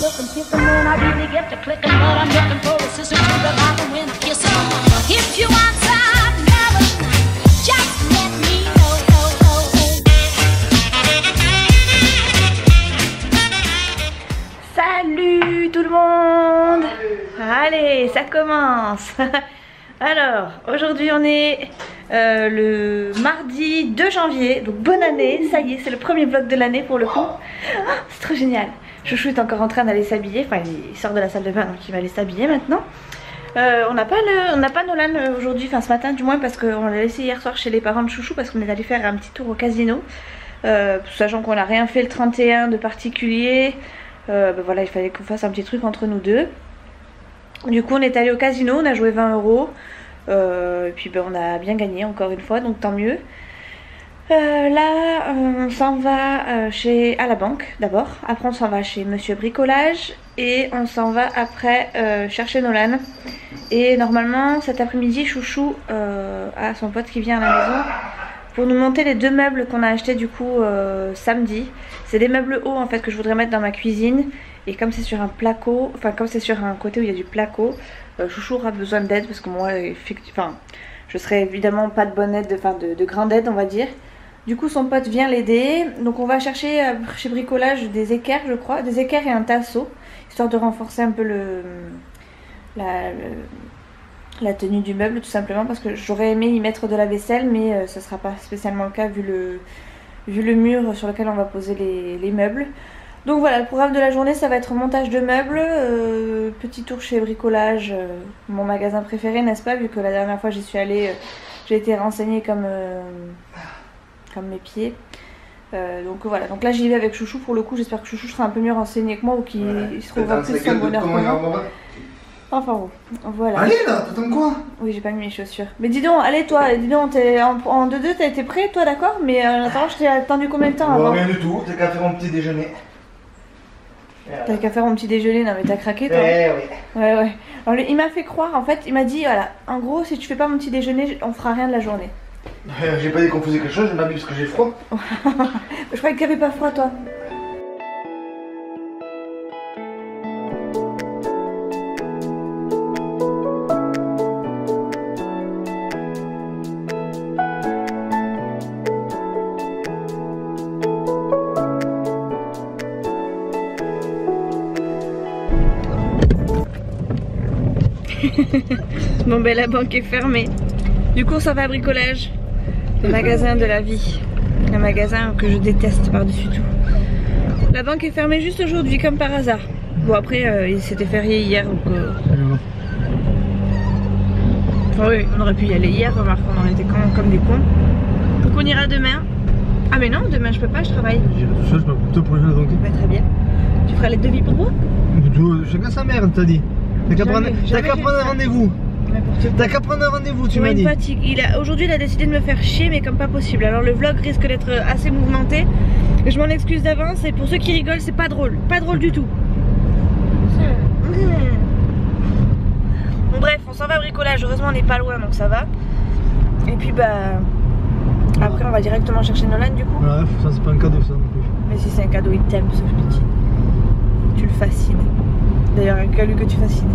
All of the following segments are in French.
looking, kissing when I really get to clicking, but I'm looking for a sister to revive them when I kiss them. If you want some loving, just let me know. Salut tout le monde! Allez, ça commence! Alors, aujourd'hui on est le mardi 2 janvier, donc bonne année, ça y est, c'est le premier vlog de l'année pour le coup. Oh, c'est trop génial! Chouchou est encore en train d'aller s'habiller, enfin il sort de la salle de bain donc il va aller s'habiller maintenant. On n'a pas Nolan aujourd'hui, enfin ce matin du moins, parce qu'on l'a laissé hier soir chez les parents de Chouchou parce qu'on est allé faire un petit tour au casino. Sachant qu'on n'a rien fait le 31 de particulier, voilà, il fallait qu'on fasse un petit truc entre nous deux. Du coup on est allé au casino, on a joué 20 €. Et puis on a bien gagné encore une fois, donc tant mieux. Là on s'en va à la banque d'abord, après on s'en va chez Monsieur Bricolage et on s'en va après chercher Nolan. Et normalement cet après-midi Chouchou a son pote qui vient à la maison pour nous monter les 2 meubles qu'on a achetés du coup samedi. C'est des meubles hauts en fait que je voudrais mettre dans ma cuisine. Et comme c'est sur un placo, enfin comme c'est sur un côté où il y a du placo, Chouchou aura besoin d'aide parce que moi, je serai évidemment pas de bonne aide, de grande aide on va dire. Du coup son pote vient l'aider, donc on va chercher chez Bricolage des équerres je crois, des équerres et un tasseau, histoire de renforcer un peu la tenue du meuble tout simplement, parce que j'aurais aimé y mettre de la vaisselle mais ça sera pas spécialement le cas vu le mur sur lequel on va poser les meubles. Donc voilà, le programme de la journée ça va être montage de meubles, petit tour chez Bricolage, mon magasin préféré n'est-ce pas, vu que la dernière fois j'y suis allée, j'ai été renseignée comme mes pieds. Donc voilà, donc là j'y vais avec Chouchou pour le coup, j'espère que Chouchou sera un peu mieux renseigné que moi ou qu'il se trouvera plus son bonheur que moi. Enfin bon, voilà. Allez là, t'attends quoi? Oui, j'ai pas mis mes chaussures. Mais dis donc, allez toi, dis donc, en 2-2 t'as été prêt toi, d'accord? Mais en attendant, je t'ai attendu combien de temps avant? Rien du tout, t'as qu'à faire mon petit déjeuner. T'as qu'à faire mon petit déjeuner, non mais t'as craqué toi? Oui. Ouais. Alors il m'a fait croire, en fait, il m'a dit, voilà, en gros, si tu fais pas mon petit déjeuner, on fera rien de la journée. J'ai pas dit qu'on faisait quelque chose, je m'habille parce que j'ai froid. Je croyais que t'avais pas froid toi. Bon ben la banque est fermée. Du coup on s'en va à Bricolage, le magasin de la vie, un magasin que je déteste par-dessus tout. La banque est fermée juste aujourd'hui comme par hasard. Bon après il s'était férié hier donc enfin, oui, on aurait pu y aller hier, remarque, on en était comme des cons. Donc on ira demain. Ah mais non, demain je peux pas, je travaille. J'irai tout seul, je peux pour rien donc. Bah, très bien. Tu feras les devis pour moi? Chacun sa mère, t'as dit. T'as qu'à prendre un rendez-vous. T'as qu'à prendre un rendez-vous, tu m'as dit. Aujourd'hui il a décidé de me faire chier mais comme pas possible. Alors le vlog risque d'être assez mouvementé. Je m'en excuse d'avance et pour ceux qui rigolent c'est pas drôle. Pas drôle du tout. Bon bref, on s'en va à Bricolage. Heureusement on n'est pas loin donc ça va. Et puis bah... Après on va directement chercher Nolan du coup. Ouais, ça c'est pas un cadeau ça non plus. Mais si c'est un cadeau il t'aime ce petit. Tu le fascines. D'ailleurs il a fallu que tu fascines.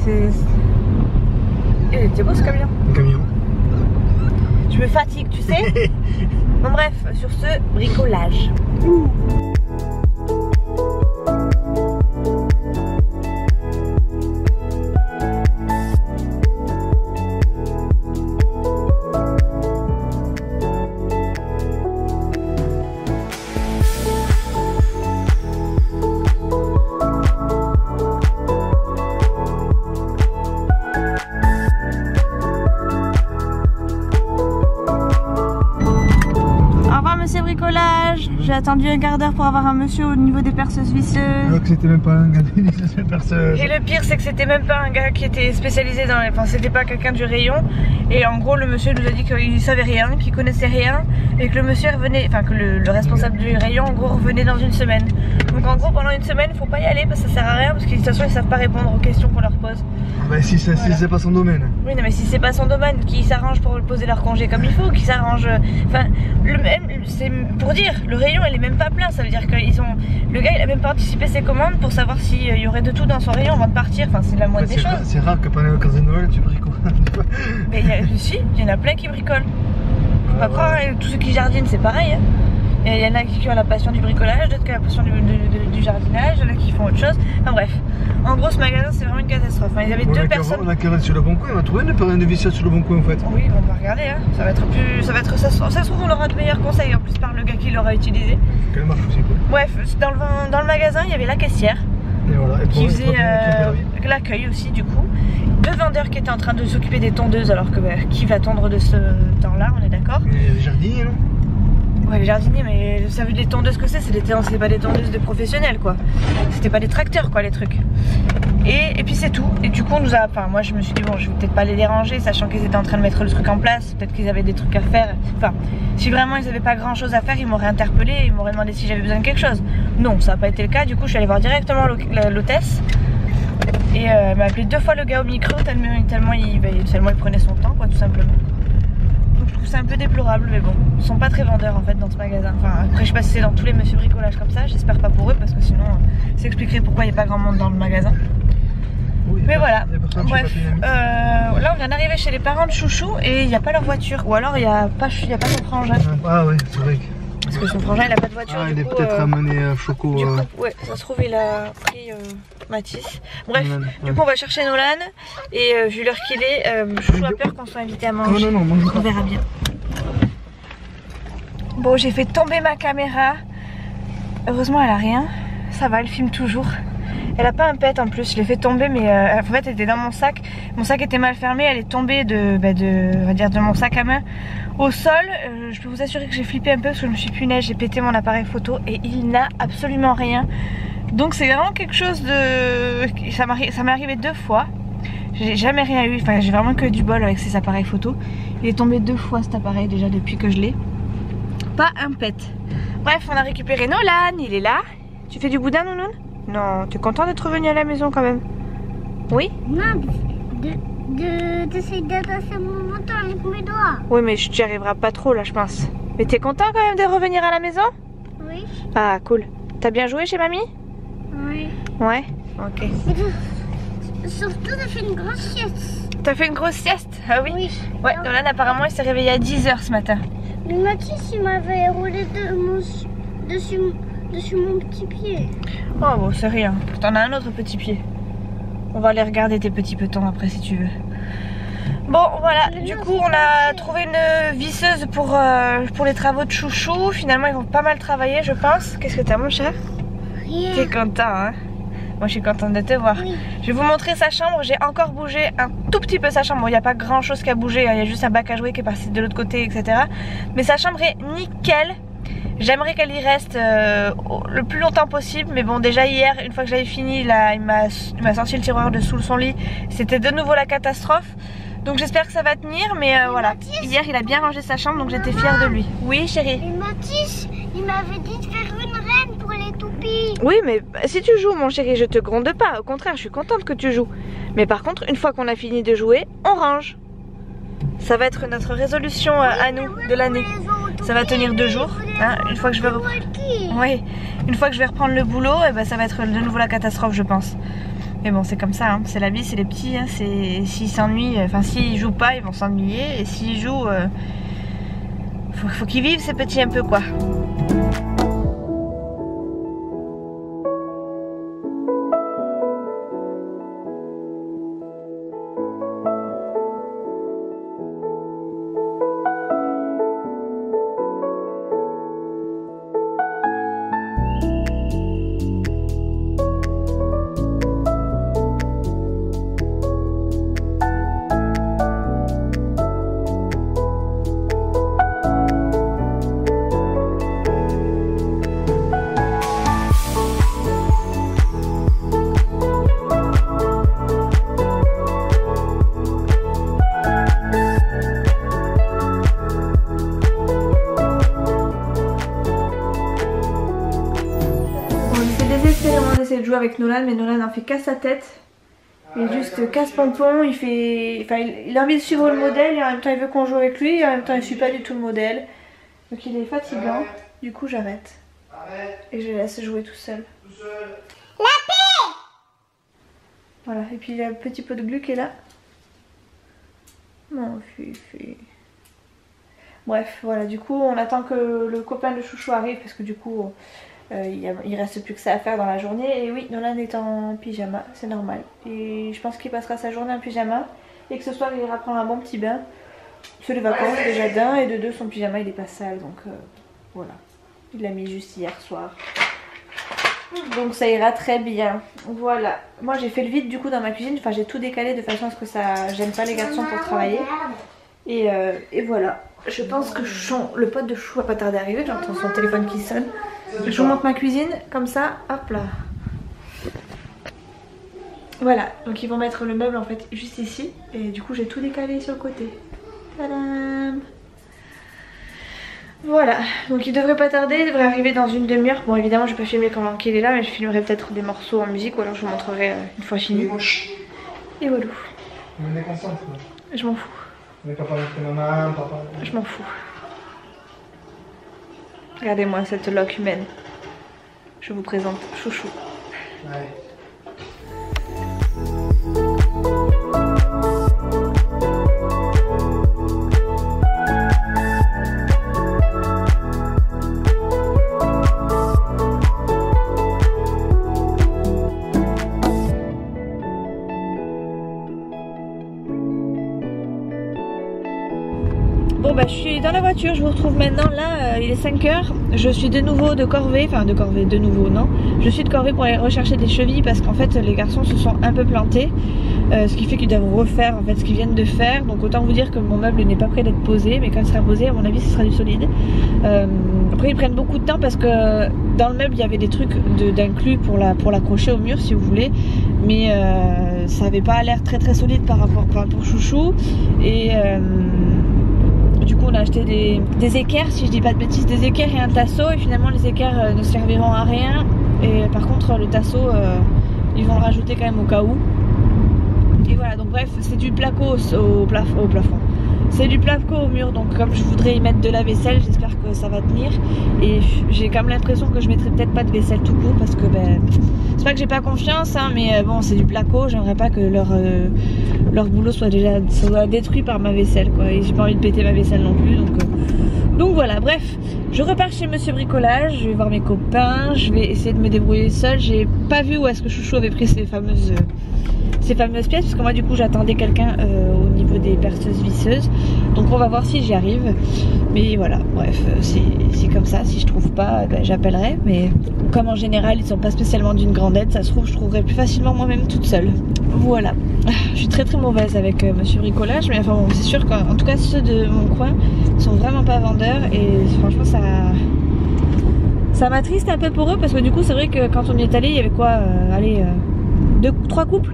C'est beau ce camion. Un camion. Je me fatigue tu sais. Bon bref, sur ce, Bricolage. J'ai attendu un quart d'heure pour avoir un monsieur au niveau des perceuses visseuses. Alors que c'était même pas un gars des perceuses. Et le pire c'est que c'était même pas un gars qui était spécialisé dans les... Enfin c'était pas quelqu'un du rayon. Et en gros le monsieur nous a dit qu'il savait rien, qu'il connaissait rien. Et que le monsieur revenait, enfin que le responsable du rayon en gros revenait dans une semaine. Donc en gros pendant une semaine faut pas y aller parce que ça sert à rien. Parce que de toute façon ils savent pas répondre aux questions qu'on leur pose. Bah si c'est pas son domaine. Oui non mais si c'est pas son domaine, qu'ils s'arrangent pour poser leur congé comme il faut, qu'ils s'arrangent... Enfin c'est pour dire, le rayon il est même pas plein, ça veut dire que le gars il a même pas anticipé ses commandes pour savoir s'il y aurait de tout dans son rayon avant de partir, enfin c'est la moindre des choses. C'est rare que pendant les vacances de Noël tu bricoles. Mais si, il y en a plein qui bricolent. Faut pas croire, tous ceux qui jardinent c'est pareil. Hein. Il y en a qui ont la passion du bricolage, d'autres qui ont la passion du jardinage, il y en a qui font autre chose. Enfin bref, en gros ce magasin c'est vraiment une catastrophe. Hein. Il y avait deux personnes. On a qu'à sur le bon coin, on va trouver une visseuse sur le bon coin en fait. Oui, on va regarder. Hein. Ça va être plus, ça se trouve on aura de meilleurs conseils en plus par le gars qui l'aura utilisé. Quelle marche aussi quoi. Bref, dans le magasin il y avait la caissière. Et voilà, et qui faisait l'accueil aussi du coup. Deux vendeurs qui étaient en train de s'occuper des tondeuses alors que qui va tondre de ce temps-là, on est d'accord. Il y a des jardiniers non? Ouais les jardiniers mais ça veut dire les tondeuses que c'est pas des tondeuses de professionnels quoi. C'était pas des tracteurs quoi les trucs. Et puis c'est tout. Et du coup on nous a. Enfin moi je me suis dit bon je vais peut-être pas les déranger sachant qu'ils étaient en train de mettre le truc en place. Peut-être qu'ils avaient des trucs à faire. Enfin si vraiment ils avaient pas grand chose à faire ils m'auraient interpellé et ils m'auraient demandé si j'avais besoin de quelque chose. Non ça n'a pas été le cas. Du coup je suis allée voir directement l'hôtesse. Et elle m'a appelé 2 fois le gars au micro tellement il prenait son temps quoi tout simplement. Donc je trouve ça un peu déplorable mais bon, ils sont pas très vendeurs en fait dans ce magasin. Enfin après je sais pas si c'est dans tous les monsieur bricolage comme ça, j'espère pas pour eux parce que sinon ça expliquerait pourquoi il n'y a pas grand monde dans le magasin. Oui, mais voilà, bref, là on vient d'arriver chez les parents de Chouchou et il n'y a pas leur voiture ou alors il n'y a pas son frangin. Ah ouais c'est vrai. Parce que son frangin il a pas de voiture. Ah il est peut-être amené à Choco. Du coup, ouais, ça se trouve il a pris Mathis. Bref, du coup on va chercher Nolan et vu l'heure qu'il est, Chouchou a peur qu'on soit invité à manger. Non, on verra bien. Bon j'ai fait tomber ma caméra. Heureusement elle a rien. Ça va, elle filme toujours. Elle a pas un pet en plus, je l'ai fait tomber mais en fait elle était dans mon sac. Mon sac était mal fermé, elle est tombée on va dire de mon sac à main au sol. Je peux vous assurer que j'ai flippé un peu parce que je me suis punaise, j'ai pété mon appareil photo et il n'a absolument rien. Donc c'est vraiment quelque chose de... Ça m'est arrivé 2 fois. J'ai jamais rien eu, enfin j'ai vraiment que du bol avec ces appareils photo. Il est tombé 2 fois cet appareil déjà depuis que je l'ai. Pas un pet. Bref on a récupéré Nolan, il est là. Tu fais du boudin Nounoun? Non, tu es content d'être revenu à la maison quand même? Oui? Non, d'essayer d'attacher mon menton avec mes doigts. Oui, mais tu n'y arriveras pas trop là, je pense. Mais t'es content quand même de revenir à la maison? Oui. Ah, cool. T'as bien joué chez mamie? Oui. Ouais? Ok. Surtout, t'as fait une grosse sieste. T'as fait une grosse sieste? Ah oui? Oui. Ouais, Nolan apparemment il s'est réveillé à 10 h ce matin. Mais Mathis, il m'avait roulé dessus mon petit pied. Oh bon, c'est rien. T'en as un autre petit pied. On va aller regarder tes petits petons après si tu veux. Bon voilà, du coup on a trouvé une visseuse pour les travaux de Chouchou. Finalement ils vont pas mal travailler je pense. Qu'est-ce que t'as mon cher? Rien. T'es content hein? Moi je suis contente de te voir. Oui. Je vais vous montrer sa chambre. J'ai encore bougé un tout petit peu sa chambre. Bon, il n'y a pas grand chose qui a bougé. Il y a juste un bac à jouer qui est passé de l'autre côté etc. Mais sa chambre est nickel. J'aimerais qu'elle y reste le plus longtemps possible. Mais bon déjà hier une fois que j'avais fini là, il m'a sorti le tiroir de sous son lit. C'était de nouveau la catastrophe. Donc j'espère que ça va tenir. Mais voilà, hier il a bien rangé sa chambre donc j'étais fière de lui. Oui chérie. Et Mathis, il m'avait dit de faire une reine pour les toupies. Oui mais si tu joues mon chéri je te gronde pas. Au contraire je suis contente que tu joues. Mais par contre une fois qu'on a fini de jouer on range. Ça va être notre résolution à nous de l'année. Ça va tenir 2 jours. Hein, une fois que je vais une fois que je vais reprendre le boulot, et ben ça va être de nouveau la catastrophe je pense. Mais bon c'est comme ça, hein. C'est la vie, c'est les petits. Hein. S'ils s'ennuient, enfin s'ils jouent pas ils vont s'ennuyer. Et s'ils jouent, faut qu'ils vivent ces petits un peu quoi. De jouer avec Nolan mais Nolan en fait qu'à sa tête. Il juste casse pompon, il a envie de suivre le modèle et en même temps il veut qu'on joue avec lui et en même temps il suit pas du tout le modèle. Donc il est fatigant, du coup j'arrête. Et je laisse jouer tout seul. La paix. Voilà, et puis il y a le petit pot de glu qui est là. Mon Fifi. Bref, voilà, du coup on attend que le copain de chouchou arrive parce que du coup il reste plus que ça à faire dans la journée. Et oui, Nolan est en pyjama, c'est normal. Et je pense qu'il passera sa journée en pyjama et que ce soir il ira prendre un bon petit bain. C'est les vacances déjà d'un, et de deux son pyjama il est pas sale, donc voilà. Il l'a mis juste hier soir. Donc ça ira très bien. Voilà. Moi j'ai fait le vide du coup dans ma cuisine. Enfin j'ai tout décalé de façon à ce que ça gêne pas les garçons pour travailler. Et voilà. Je pense que le pote de chou va pas tarder à arriver. J'entends son téléphone qui sonne. Je vous montre ma cuisine comme ça. Hop là. Voilà. Donc ils vont mettre le meuble en fait juste ici. Et du coup j'ai tout décalé sur le côté. Tadam! Voilà, donc il devrait pas tarder, il devrait arriver dans une demi-heure. Bon évidemment je vais pas filmer pendant qu'il est là, mais je filmerai peut-être des morceaux en musique ou alors je vous montrerai une fois fini. Et voilà. On est concentre. Je m'en fous. On est papa avec maman, papa. Je m'en fous. Regardez-moi cette loque humaine. Je vous présente Chouchou. Ouais. Bon bah je suis dans la voiture, je vous retrouve maintenant là, il est 5h, je suis de nouveau de corvée, enfin de corvée de nouveau non, je suis de corvée pour aller rechercher des chevilles parce qu'en fait les garçons se sont un peu plantés, ce qui fait qu'ils doivent refaire en fait ce qu'ils viennent de faire, donc autant vous dire que mon meuble n'est pas prêt d'être posé, mais quand il sera posé à mon avis ce sera du solide. Après ils prennent beaucoup de temps parce que dans le meuble il y avait des trucs d'inclus pour l'accrocher au mur si vous voulez, mais ça avait pas l'air très solide par rapport pour Chouchou et du coup on a acheté des équerres, si je dis pas de bêtises, des équerres et un tasseau, et finalement les équerres ne serviront à rien, et par contre le tasseau ils vont le rajouter quand même au cas où. Et voilà, donc bref, c'est du placo au plafond. C'est du placo au mur, donc comme je voudrais y mettre de la vaisselle, j'espère que ça va tenir. Et j'ai quand même l'impression que je mettrai peut-être pas de vaisselle tout court parce que ben, c'est pas que j'ai pas confiance, hein, mais bon c'est du placo, j'aimerais pas que leur boulot soit déjà détruit par ma vaisselle quoi. Et j'ai pas envie de péter ma vaisselle non plus, donc voilà, bref, je repars chez Monsieur Bricolage, je vais voir mes copains, je vais essayer de me débrouiller seule. J'ai pas vu où est-ce que Chouchou avait pris ces fameuses pièces, parce que moi du coup j'attendais quelqu'un au niveau des perceuses visseuses, donc on va voir si j'y arrive. Mais voilà, bref, c'est comme ça, si je trouve pas ben, j'appellerai, mais comme en général ils sont pas spécialement d'une grande aide, ça se trouve je trouverai plus facilement moi-même toute seule. Voilà, je suis très mauvaise avec Monsieur Bricolage, mais enfin bon, c'est sûr qu'en tout cas ceux de mon coin sont vraiment pas vendeurs, et franchement ça m'attriste un peu pour eux, parce que du coup c'est vrai que quand on y est allé il y avait quoi, 3 couples.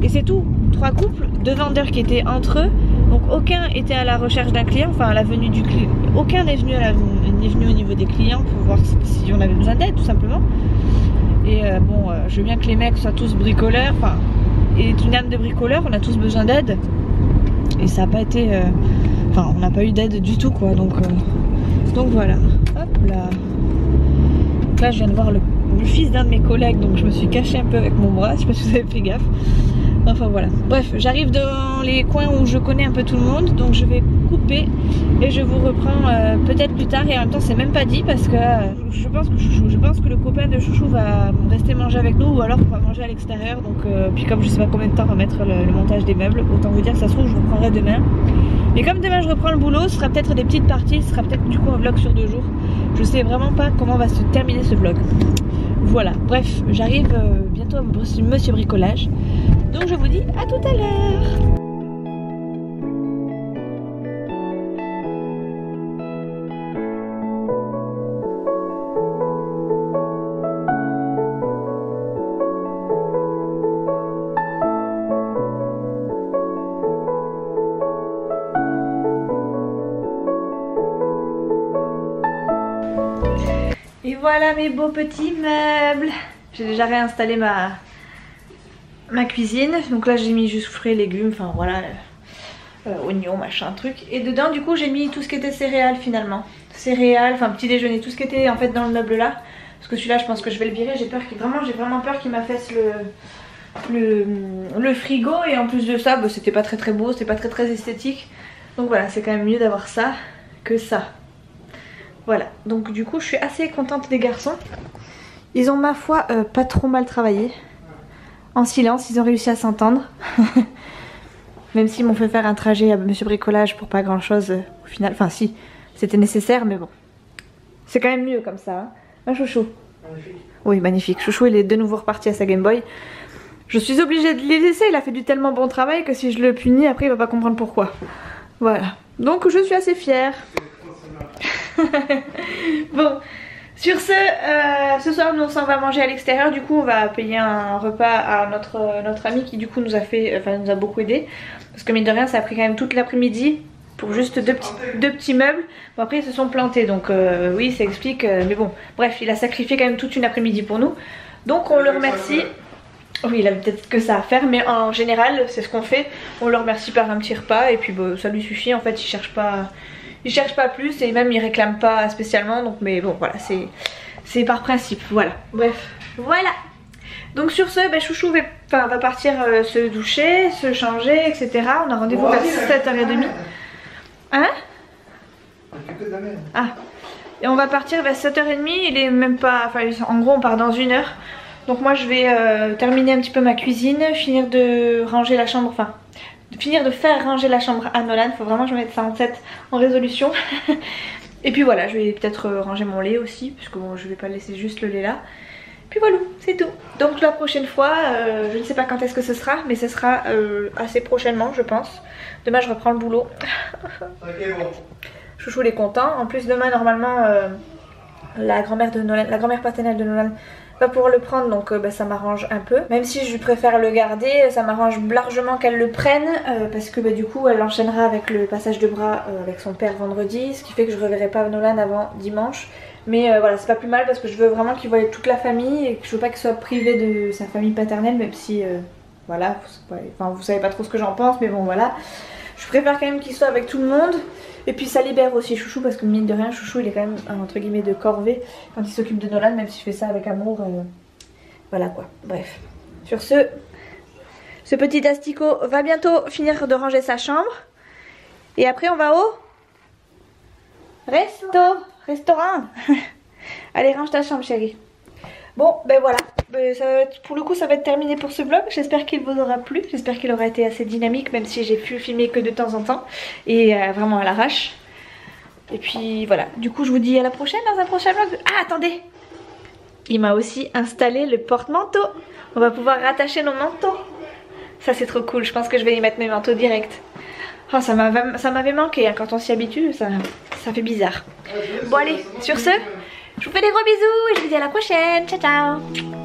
Et c'est tout, 3 couples, 2 vendeurs qui étaient entre eux, donc aucun était à la recherche d'un client, enfin à la venue du client, aucun n'est venu au niveau des clients pour voir si on avait besoin d'aide tout simplement. Et bon, je veux bien que les mecs soient tous bricoleurs, enfin, et une âme de bricoleur, on a tous besoin d'aide, et ça n'a pas été, enfin on n'a pas eu d'aide du tout quoi, donc voilà, hop là. Donc là je viens de voir le fils d'un de mes collègues, donc je me suis cachée un peu avec mon bras, je sais pas si vous avez fait gaffe. Enfin voilà, bref, j'arrive dans les coins où je connais un peu tout le monde, donc je vais couper et je vous reprends peut-être plus tard. Et en même temps c'est même pas dit parce que je pense que le copain de Chouchou va rester manger avec nous, ou alors on va manger à l'extérieur, donc puis comme je sais pas combien de temps on va mettre le montage des meubles, autant vous dire que ça se trouve je vous reprendrai demain. Mais comme demain je reprends le boulot, ce sera peut-être des petites parties, ce sera peut-être du coup un vlog sur 2 jours. Je sais vraiment pas comment va se terminer ce vlog. Voilà, bref, j'arrive bientôt à Monsieur Bricolage. Donc je vous dis à tout à l'heure. Et voilà mes beaux petits meubles. J'ai déjà réinstallé ma cuisine. Donc là j'ai mis juste frais, légumes, enfin voilà, oignons, machin truc. Et dedans du coup j'ai mis tout ce qui était céréales finalement. céréales, enfin petit déjeuner, tout ce qui était en fait dans le meuble là. Parce que celui-là je pense que je vais le virer, j'ai vraiment peur qu'il m'affaisse le frigo. Et en plus de ça, bah, c'était pas très beau, c'était pas très esthétique. Donc voilà, c'est quand même mieux d'avoir ça que ça. Voilà, donc du coup je suis assez contente des garçons. Ils ont ma foi pas trop mal travaillé. En silence, ils ont réussi à s'entendre. Même s'ils m'ont fait faire un trajet à Monsieur Bricolage pour pas grand chose au final. Enfin si, c'était nécessaire mais bon. C'est quand même mieux comme ça. Hein. Un chouchou. Magnifique. Oui, magnifique. Chouchou il est de nouveau reparti à sa Game Boy. Je suis obligée de les laisser, il a fait du tellement bon travail que si je le punis après il va pas comprendre pourquoi. Voilà. Donc je suis assez fière. Bon. Sur ce soir nous on s'en va manger à l'extérieur. Du coup on va payer un repas à notre ami qui du coup nous a beaucoup aidé. Parce que mine de rien ça a pris quand même toute l'après-midi pour juste deux petits meubles. Bon après ils se sont plantés donc oui ça explique mais bon bref il a sacrifié quand même toute une après-midi pour nous. Donc on le remercie. Oui il avait peut-être que ça à faire mais en général c'est ce qu'on fait. On le remercie par un petit repas et puis bah, ça lui suffit en fait, il cherche pas plus et même il réclame pas spécialement donc mais bon voilà c'est par principe voilà. Bref voilà. Donc sur ce bah, Chouchou va partir se doucher, se changer etc. On a rendez-vous vers 7h30. Hein? Ah. Et on va partir vers 7h30, il est même pas... Enfin en gros on part dans 1 heure. Donc moi je vais terminer un petit peu ma cuisine, finir de ranger la chambre, enfin... finir de faire ranger la chambre à Nolan, faut vraiment que je mette ça en tête en résolution. Et puis voilà, je vais peut-être ranger mon lait aussi, parce que bon je vais pas laisser juste le lait là. Puis voilà, c'est tout. Donc la prochaine fois, je ne sais pas quand est-ce que ce sera, mais ce sera assez prochainement je pense. Demain je reprends le boulot. Ok bon. Chouchou il est content. En plus demain normalement la grand-mère de Nolan, la grand-mère paternelle de Nolan va pouvoir le prendre donc bah, ça m'arrange un peu. Même si je préfère le garder, ça m'arrange largement qu'elle le prenne parce que bah, du coup elle enchaînera avec le passage de bras avec son père vendredi, ce qui fait que je ne reverrai pas Nolan avant dimanche. Mais voilà c'est pas plus mal parce que je veux vraiment qu'il voie toute la famille et que je veux pas qu'il soit privé de sa famille paternelle même si voilà, enfin, vous savez pas trop ce que j'en pense mais bon voilà. Je préfère quand même qu'il soit avec tout le monde. Et puis ça libère aussi Chouchou parce que mine de rien Chouchou il est quand même entre guillemets de corvée quand il s'occupe de Nolan, même si je fais ça avec amour. Voilà quoi, bref. Sur ce petit asticot va bientôt finir de ranger sa chambre. Et après on va au restaurant. Allez range ta chambre chérie. Bon ben voilà, pour le coup ça va être terminé pour ce vlog. J'espère qu'il vous aura plu, j'espère qu'il aura été assez dynamique même si j'ai pu filmer que de temps en temps et vraiment à l'arrache. Et puis voilà, du coup je vous dis à la prochaine dans un prochain vlog. Ah attendez, il m'a aussi installé le porte-manteau. On va pouvoir rattacher nos manteaux. Ça c'est trop cool, je pense que je vais y mettre mes manteaux direct. Oh, ça m'avait manqué hein. Quand on s'y habitue ça fait bizarre. Bon allez, sur ce je vous fais des gros bisous et je vous dis à la prochaine. Ciao ciao.